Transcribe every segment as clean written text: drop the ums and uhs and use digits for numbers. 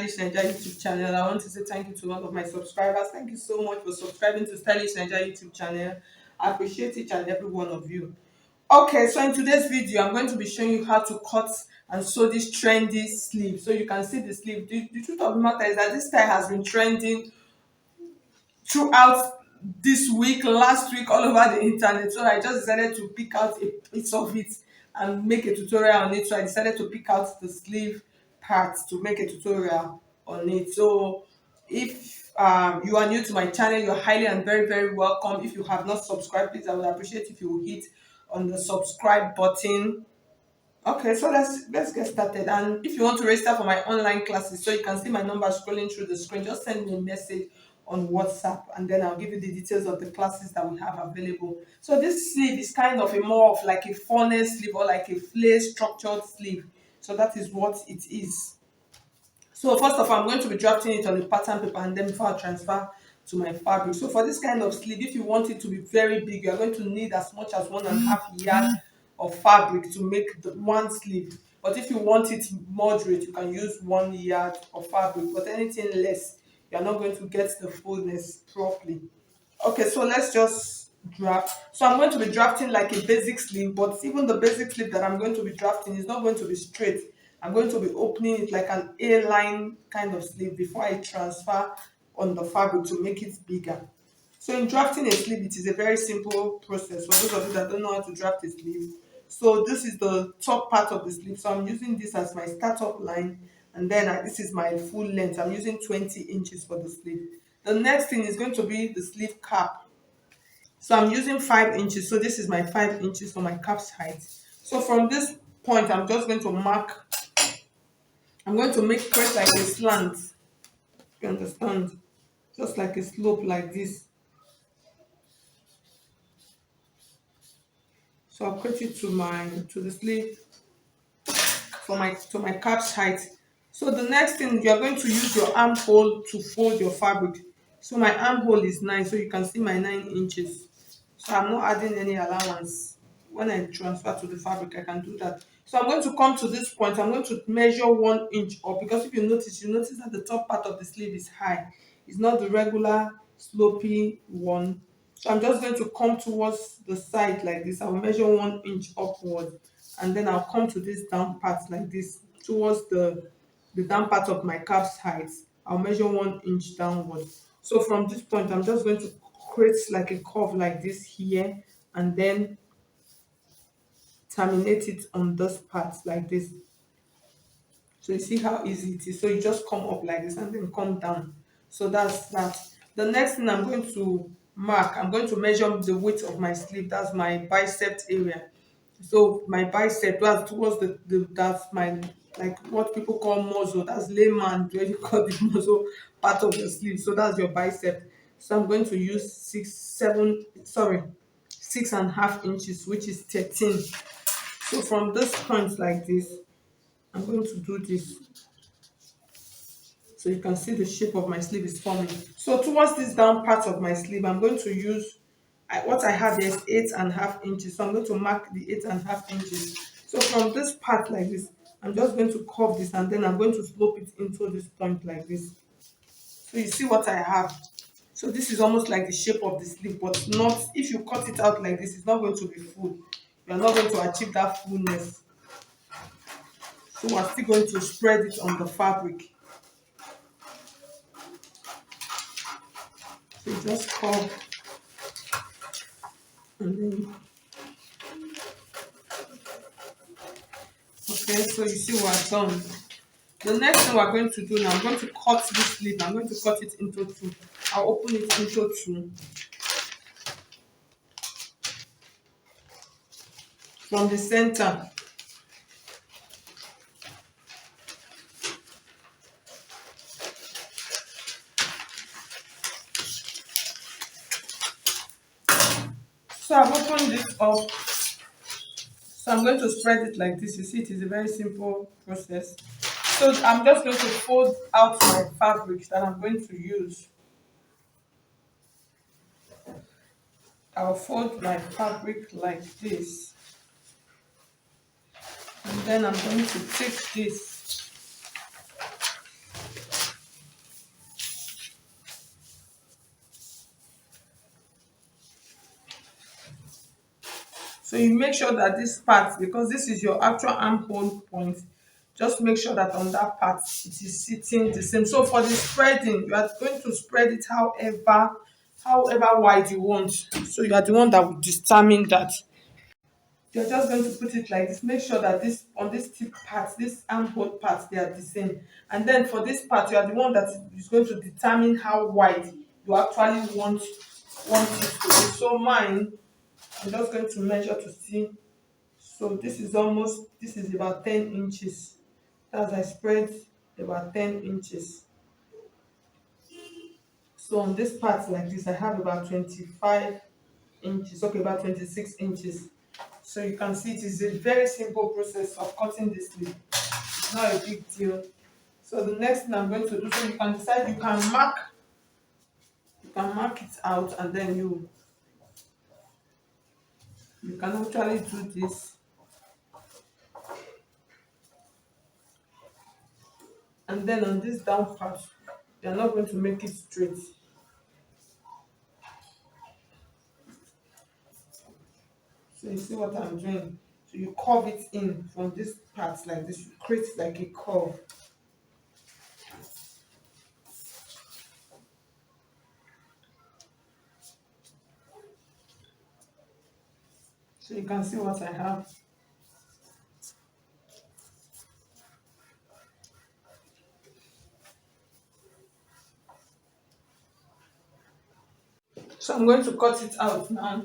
Stylish Naija YouTube channel. I want to say thank you to all of my subscribers. Thank you so much for subscribing to Stylish Naija YouTube channel. I appreciate each and every one of you. Okay, so in today's video, I'm going to be showing you how to cut and sew this trendy sleeve. So you can see the sleeve. The truth of the matter is that this style has been trending throughout this week, last week, all over the internet. So I just decided to pick out a piece of it and make a tutorial on it. So I decided to pick out the sleeve parts to make a tutorial on it. So if you are new to my channel, you're highly and very, very welcome. If you have not subscribed, please, I would appreciate if you will hit on the subscribe button. Okay, so let's get started. And if you want to register for my online classes, so you can see my number scrolling through the screen, just send me a message on WhatsApp, and then I'll give you the details of the classes that we have available. So this sleeve is kind of a more of like a funnel sleeve or like a flare structured sleeve. So that is what it is. So first of all, I'm going to be drafting it on the pattern paper, and then before I transfer to my fabric. So for this kind of sleeve, if you want it to be very big, you're going to need as much as 1.5 yard of fabric to make the one sleeve. But if you want it moderate, you can use 1 yard of fabric. But anything less, you're not going to get the fullness properly. Okay, so let's just draft. So I'm going to be drafting like a basic sleeve, but even the basic sleeve that I'm going to be drafting is not going to be straight. I'm going to be opening it like an A-line kind of sleeve before I transfer on the fabric to make it bigger. So in drafting a sleeve, it is a very simple process for those of you that don't know how to draft a sleeve. So this is the top part of the sleeve. So I'm using this as my startup line, and then this is my full length. I'm using 20 inches for the sleeve. The next thing is going to be the sleeve cap. So I'm using 5 inches. So this is my 5 inches for my cap's height. So from this point, I'm just going to mark. I'm going to create like a slant. You understand? Just like a slope like this. So I'll create it to the sleeve for my cap's height. So the next thing, you're going to use your armhole to fold your fabric. So my armhole is 9, so you can see my 9 inches. So I'm not adding any allowance. When I transfer to the fabric, I can do that. So I'm going to come to this point. I'm going to measure 1 inch up, because if you notice that the top part of the sleeve is high. It's not the regular slopey one. So I'm just going to come towards the side like this. I'll measure 1 inch upward, and then I'll come to this down part like this towards the down part of my calf's height. I'll measure 1 inch downward. So from this point, I'm just going to create like a curve like this here, and then terminate it on this part like this. So you see how easy it is. So you just come up like this and then come down. So that's that. The next thing I'm going to mark, I'm going to measure the width of my sleeve. That's my bicep area. So my bicep, that's towards that's my, like what people call muzzle. That's layman where you call the muzzle part of the sleeve. So that's your bicep. So I'm going to use 6.5 inches, which is 13. So from this point like this, I'm going to do this. So you can see the shape of my sleeve is forming. So towards this down part of my sleeve, I'm going to use, what I have here is 8.5 inches. So I'm going to mark the 8.5 inches. So from this part like this, I'm just going to curve this, and then I'm going to slope it into this point like this. So you see what I have. So this is almost like the shape of the sleeve, but not, if you cut it out like this, it's not going to be full. You're not going to achieve that fullness. So we're still going to spread it on the fabric. So just curve, and then, okay, so you see we're done. The next thing we're going to do now, I'm going to cut this sleeve. I'm going to cut it into two. I'll open it into two from the center. So I've opened this up. So I'm going to spread it like this. You see, it is a very simple process. So I'm just going to fold out my fabric that I'm going to use. I'll fold my fabric like this. And then I'm going to take this. So you make sure that this part, because this is your actual armhole point, just make sure that on that part it is sitting the same. So for the spreading, you are going to spread it however wide you want. So you are the one that will determine that. You're just going to put it like this. Make sure that this on this tip part, this armhole part, they are the same. And then for this part, you are the one that is going to determine how wide you actually want it to be. So mine, I'm just going to measure to see. So this is about 10 inches. As I spread about 10 inches. So on this part like this, I have about 25 inches, okay, about 26 inches. So you can see it is a very simple process of cutting this leaf. It's not a big deal. So the next thing I'm going to do, so you can decide, you can mark it out, and then you can actually do this. And then on this down part, you're not going to make it straight. So you see what I'm doing? So you curve it in from this part like this, you create like a curve. So you can see what I have. So I'm going to cut it out now.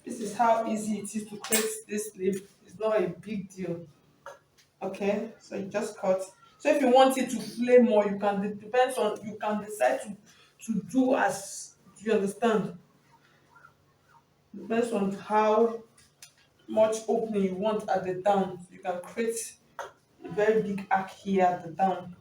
This is how easy it is to create this leaf. It's not a big deal. Okay, so you just cut. So if you want it to flay more, you can depends on, you can decide to do as, you understand. Depends on how much opening you want at the down. You can create a very big arc here at the down.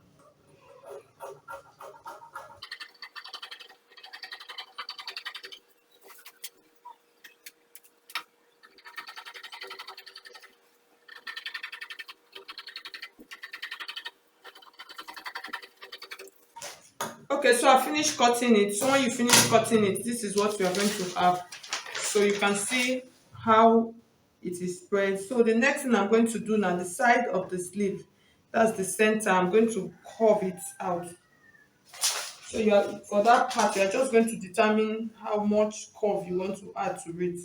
Okay, so I finished cutting it. So when you finish cutting it, this is what you are going to have. So you can see how it is spread. So the next thing I'm going to do now, the side of the sleeve, that's the center, I'm going to curve it out. So you are, for that part, you are just going to determine how much curve you want to add to it.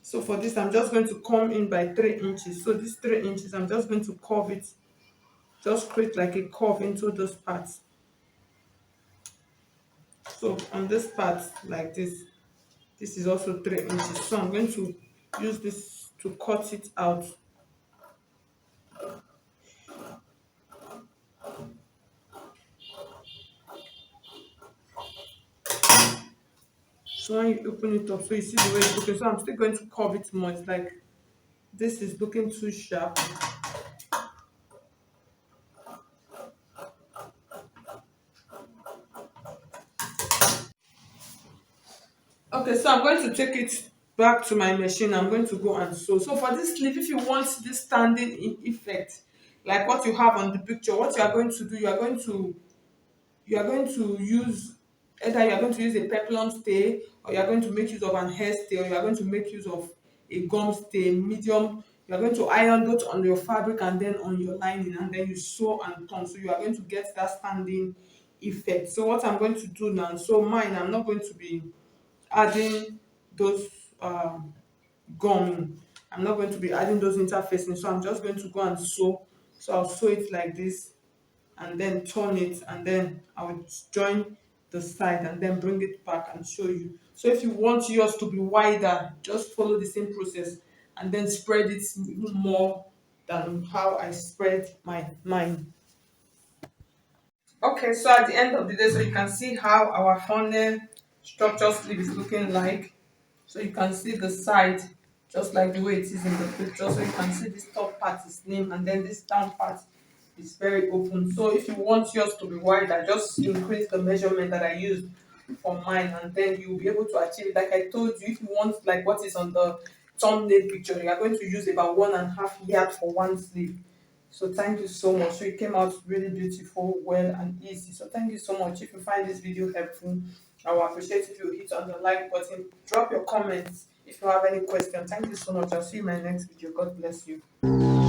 So for this, I'm just going to come in by 3 inches. So this 3 inches, I'm just going to curve it, just create like a curve into those parts. So on this part like this is also 3 inches. So I'm going to use this to cut it out. So when you open it up, so you see the way it's looking. So I'm still going to curve it more. It's like this is looking too sharp. Okay, so I'm going to take it back to my machine. I'm going to go and sew. So for this sleeve, if you want this standing effect, like what you have on the picture, what you are going to do, you are going to use, either you are going to use a peplum stay, or you are going to make use of an hair stay, or you are going to make use of a gum stay medium. You are going to iron those on your fabric and then on your lining, and then you sew and turn. So you are going to get that standing effect. So what I'm going to do now, so mine, I'm not going to be adding those gum. I'm not going to be adding those interfacing, so I'm just going to go and sew. So I'll sew it like this, and then turn it, and then I will join the side and then bring it back and show you. So if you want yours to be wider, just follow the same process and then spread it even more than how I spread mine. Okay, so at the end of the day, so you can see how our funnel structure sleeve is looking like. So you can see the side just like the way it is in the picture. So you can see this top part is slim, and then this down part is very open. So if you want yours to be wider, just increase the measurement that I used for mine, and then you'll be able to achieve it. Like I told you, if you want like what is on the thumbnail picture, you are going to use about 1.5 yards for one sleeve. So thank you so much. So it came out really beautiful, well and easy. So thank you so much. If you find this video helpful, I will appreciate if you hit on the like button, drop your comments if you have any question. Thank you so much. I'll see you in my next video. God bless you.